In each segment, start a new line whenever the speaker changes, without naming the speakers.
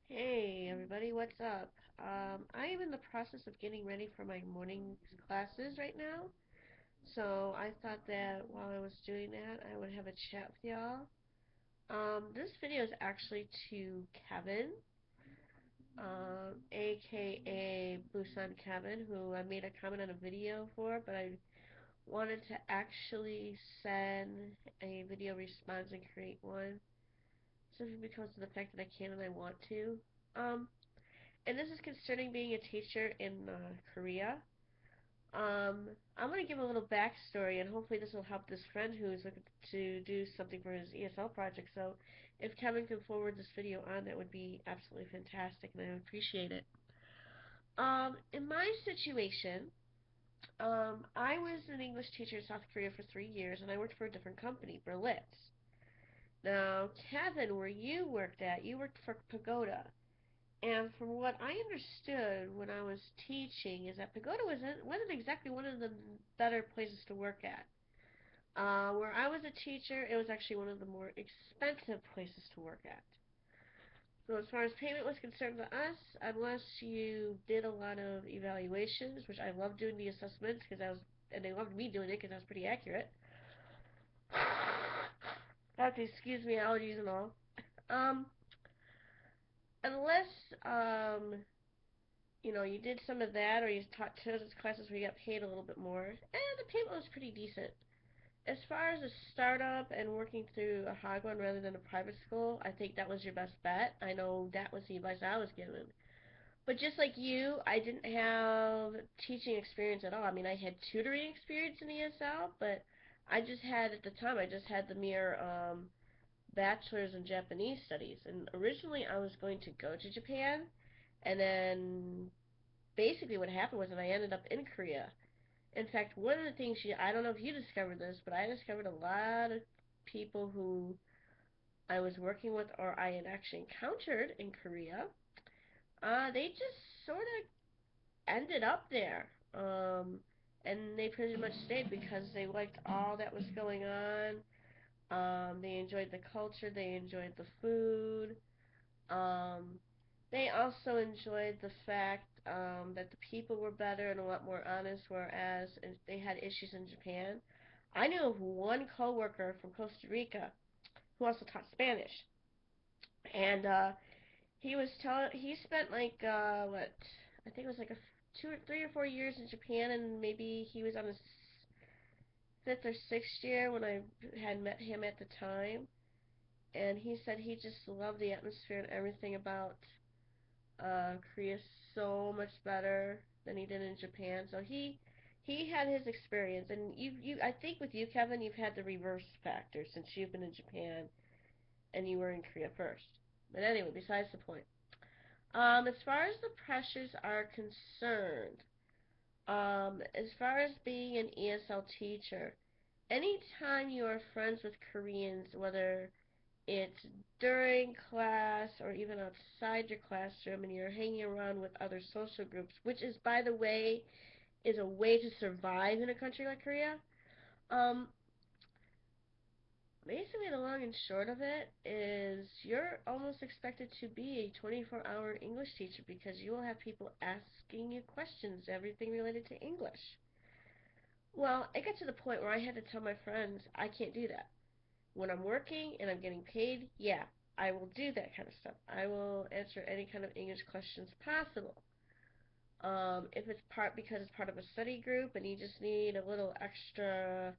Hey everybody, what's up? I am in the process of getting ready for my morning classes right now. So I thought that while I was doing that, I would have a chat with y'all. This video is actually to Kevin, aka BusanKevin, who I made a comment on a video for, but I wanted to actually send a video response and create one simply because of the fact that I can and I want to. Um, and this is concerning being a teacher in Korea. Um, I'm going to give a little backstory, and hopefully this will help this friend who's looking to do something for his ESL project. So, if Kevin can forward this video on, that would be absolutely fantastic, and I would appreciate it. In my situation, I was an English teacher in South Korea for 3 years, and I worked for a different company, Berlitz. Now, Kevin, where you worked at, you worked for Pagoda. And from what I understood when I was teaching is that Pagoda wasn't exactly one of the better places to work at. Where I was a teacher, it was actually one of the more expensive places to work at. So as far as payment was concerned to us, unless you did a lot of evaluations, which I loved doing the assessments because I was, and they loved me doing it because I was pretty accurate. Have to excuse me, allergies and all. Um, unless you did some of that or you taught children's classes where you got paid a little bit more, and the payment was pretty decent. As far as a startup and working through a Hagwon rather than a private school, I think that was your best bet. I know that was the advice I was given. But just like you, I didn't have teaching experience at all. I mean, I had tutoring experience in ESL, but I just had, at the time, I just had the mere bachelor's in Japanese studies. And originally I was going to go to Japan, and then basically what happened was that I ended up in Korea. In fact, one of the things I don't know if you discovered this, but I discovered a lot of people who I was working with or I had actually encountered in Korea, they just sort of ended up there. And they pretty much stayed because they liked all that was going on. They enjoyed the culture, they enjoyed the food. Um, they also enjoyed the fact that the people were better and a lot more honest, whereas if they had issues in Japan. I knew of one coworker from Costa Rica who also taught Spanish, and he spent like what I think it was like a 2 or 3 or 4 years in Japan, and maybe he was on his fifth or sixth year when I had met him at the time, and he said he just loved the atmosphere and everything about Korea so much better than he did in Japan. So he had his experience, and you I think with you, Kevin, you've had the reverse factor since you've been in Japan and you were in Korea first. But anyway, besides the point. As far as the pressures are concerned, as far as being an ESL teacher, anytime you are friends with Koreans, whether it's during class or even outside your classroom and you're hanging around with other social groups, which is, by the way, is a way to survive in a country like Korea. Um, Basically, the long and short of it is you're almost expected to be a 24-hour English teacher because you will have people asking you questions, everything related to English. Well, it got to the point where I had to tell my friends I can't do that. When I'm working and I'm getting paid, yeah, I will do that kind of stuff. I will answer any kind of English questions possible. If it's because it's part of a study group and you just need a little extra,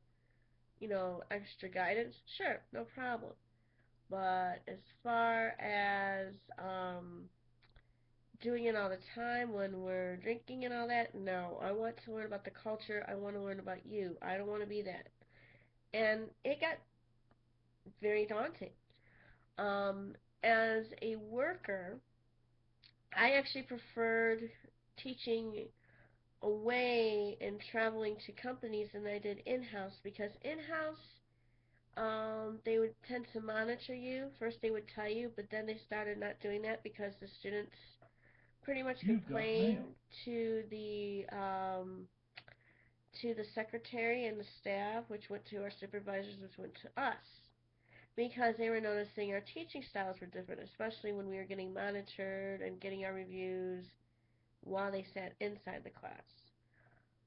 extra guidance, sure, no problem. But as far as doing it all the time when we're drinking and all that, no. I want to learn about the culture. I want to learn about you. I don't want to be that. And it got very daunting. Um, as a worker, I actually preferred teaching away and traveling to companies than I did in-house because in-house, they would tend to monitor you. First they would tell you, but then they started not doing that because the students pretty much complained to to the secretary and the staff, which went to our supervisors, which went to us. Because they were noticing our teaching styles were different, especially when we were getting monitored and getting our reviews while they sat inside the class.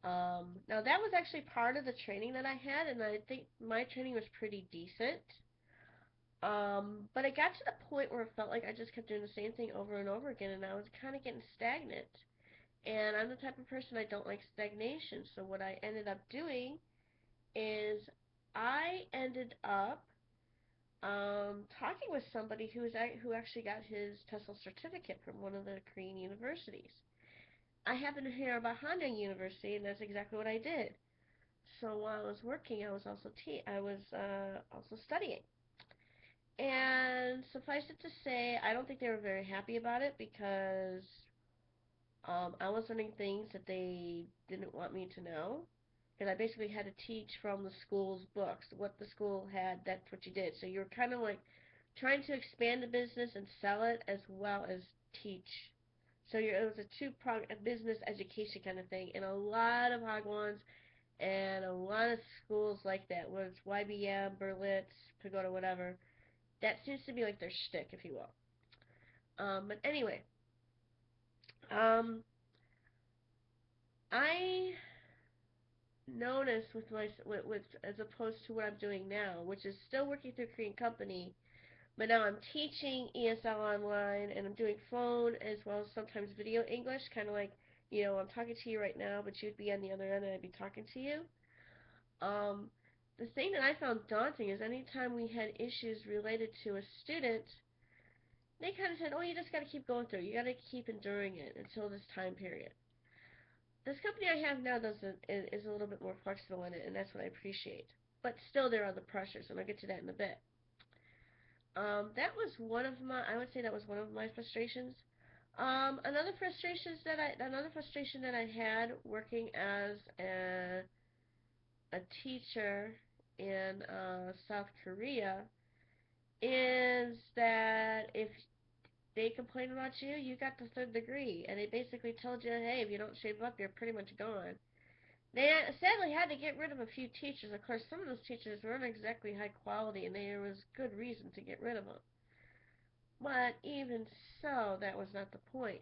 Now that was actually part of the training that I had, and I think my training was pretty decent. But it got to the point where it felt like I just kept doing the same thing over and over again, and I was kind of getting stagnant. And I'm the type of person I don't like stagnation. So what I ended up doing is I ended up talking with somebody who actually got his TESOL certificate from one of the Korean universities. I happened to hear about Hanyang University, and that's exactly what I did. So while I was working, I was also studying. And suffice it to say, I don't think they were very happy about it because I was learning things that they didn't want me to know. Because I basically had to teach from the school's books. What the school had, that's what you did. So you're kind of like trying to expand the business and sell it as well as teach. So it was a two-pronged business education kind of thing. And a lot of Hagwons and a lot of schools like that, whether it's YBM, Berlitz, Pagoda, whatever, that seems to be like their shtick, if you will. But anyway, um, I noticed with as opposed to what I'm doing now, which is still working through a Korean company, but now I'm teaching ESL online and I'm doing phone as well as sometimes video English, kind of like, I'm talking to you right now, but you'd be on the other end and I'd be talking to you. Um, the thing that I found daunting is anytime we had issues related to a student, they kind of said, oh, you just got to keep going through. You got to keep enduring it until this time period. This company I have now is a little bit more flexible in it, and that's what I appreciate. But still, there are the pressures, and I'll get to that in a bit. That was one of my, I would say that was one of my frustrations. Another frustration that I had working as a teacher in South Korea is that if they complain about you, you got the third degree, and they basically told you, hey, if you don't shape up, you're pretty much gone. They sadly had to get rid of a few teachers. Of course, some of those teachers weren't exactly high quality, and there was good reason to get rid of them. But even so, that was not the point.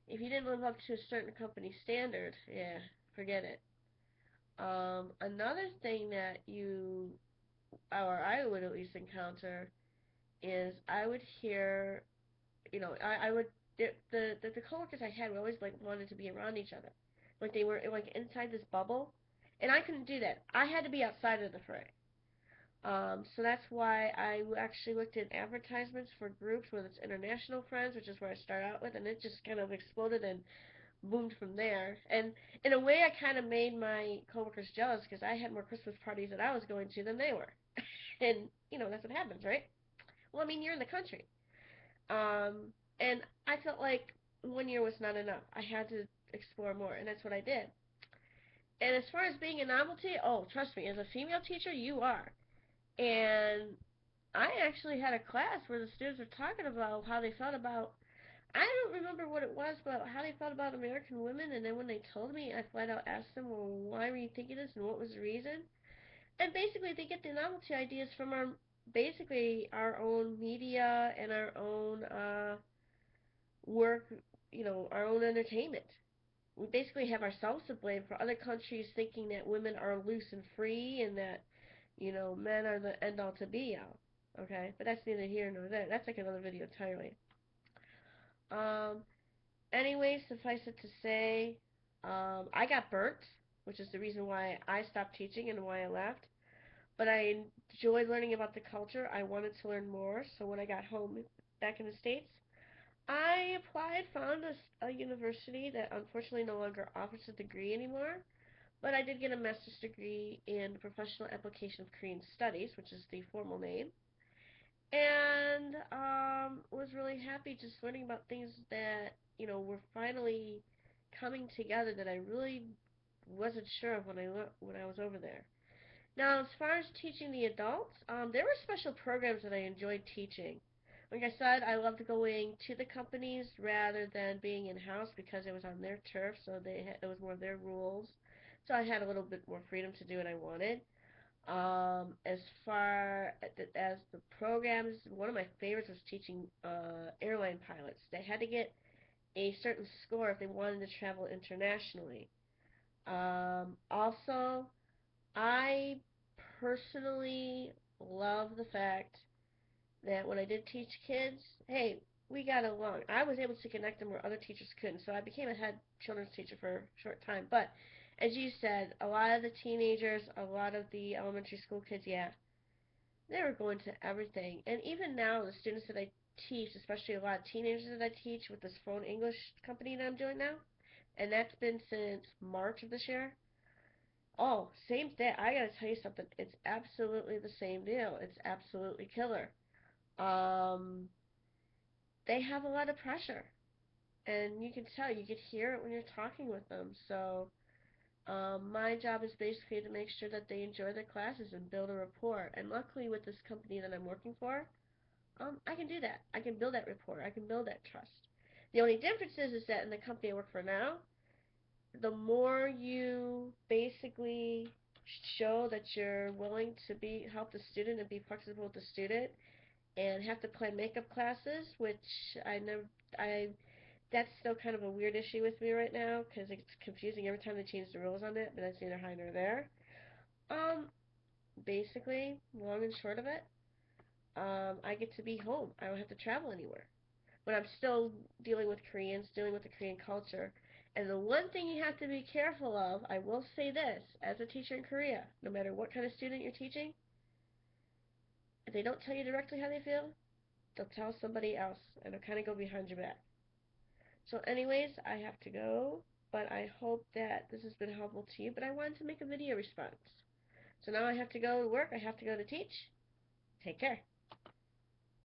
If you didn't live up to a certain company standard, yeah, forget it. Another thing that or I would at least encounter, is I would hear, I would the coworkers I had were always like wanted to be around each other, like they were like inside this bubble, and I couldn't do that. I had to be outside of the fray. So that's why I actually looked at advertisements for groups, whether it's international friends, which is where I started out with, and it just kind of exploded and boomed from there. And in a way, I kind of made my coworkers jealous because I had more Christmas parties that I was going to than they were. And, that's what happens, right? Well, I mean, you're in the country. And I felt like one year was not enough. I had to explore more, and that's what I did. And as far as being a novelty, oh, trust me, as a female teacher, you are. And I actually had a class where the students were talking about how they felt about, I don't remember what it was, but how they felt about American women. And then when they told me, I flat out asked them, well, why were you thinking this and what was the reason? And basically, they get the novelty ideas from basically our own media and our own work, our own entertainment. We basically have ourselves to blame for other countries thinking that women are loose and free and that, men are the end all to be all. Okay? But that's neither here nor there. That's like another video entirely. Um, anyway, suffice it to say, I got burnt, which is the reason why I stopped teaching and why I left. But I enjoyed learning about the culture. I wanted to learn more, so when I got home back in the States, I applied, found a university that unfortunately no longer offers a degree anymore, but I did get a master's degree in professional application of Korean studies, which is the formal name, and was really happy just learning about things that were finally coming together that I really wasn't sure of when I was over there. Now, as far as teaching the adults, there were special programs that I enjoyed teaching. Like I said, I loved going to the companies rather than being in-house because it was on their turf, so it was more of their rules. So I had a little bit more freedom to do what I wanted. As far as the programs, one of my favorites was teaching airline pilots. They had to get a certain score if they wanted to travel internationally. Also, I personally love the fact that when I did teach kids, hey, we got along. I was able to connect them where other teachers couldn't, so I became a head children's teacher for a short time. But as you said, a lot of the teenagers, a lot of the elementary school kids, yeah, they were going to everything. And even now, the students that I teach, especially a lot of teenagers that I teach with this phone English company that I'm doing now, and that's been since March of this year. Oh, same thing. I gotta tell you something. It's absolutely the same deal. It's absolutely killer. Um, they have a lot of pressure, and you can tell, you can hear it when you're talking with them. So, my job is basically to make sure that they enjoy their classes and build a rapport. And luckily, with this company that I'm working for, I can do that. I can build that rapport. I can build that trust. The only difference is that in the company I work for now, the more you basically show that you're willing to be help the student and be flexible with the student and have to plan makeup classes, which I never I that's still kind of a weird issue with me right now because it's confusing every time they change the rules on it, but that's neither here nor there. Um, Basically, long and short of it, I get to be home. I don't have to travel anywhere. But I'm still dealing with Koreans, dealing with the Korean culture. And the one thing you have to be careful of, I will say this, as a teacher in Korea, no matter what kind of student you're teaching, if they don't tell you directly how they feel, they'll tell somebody else, and they'll kind of go behind your back. So anyways, I have to go, but I hope that this has been helpful to you, but I wanted to make a video response. So now I have to go to work, I have to go to teach. Take care.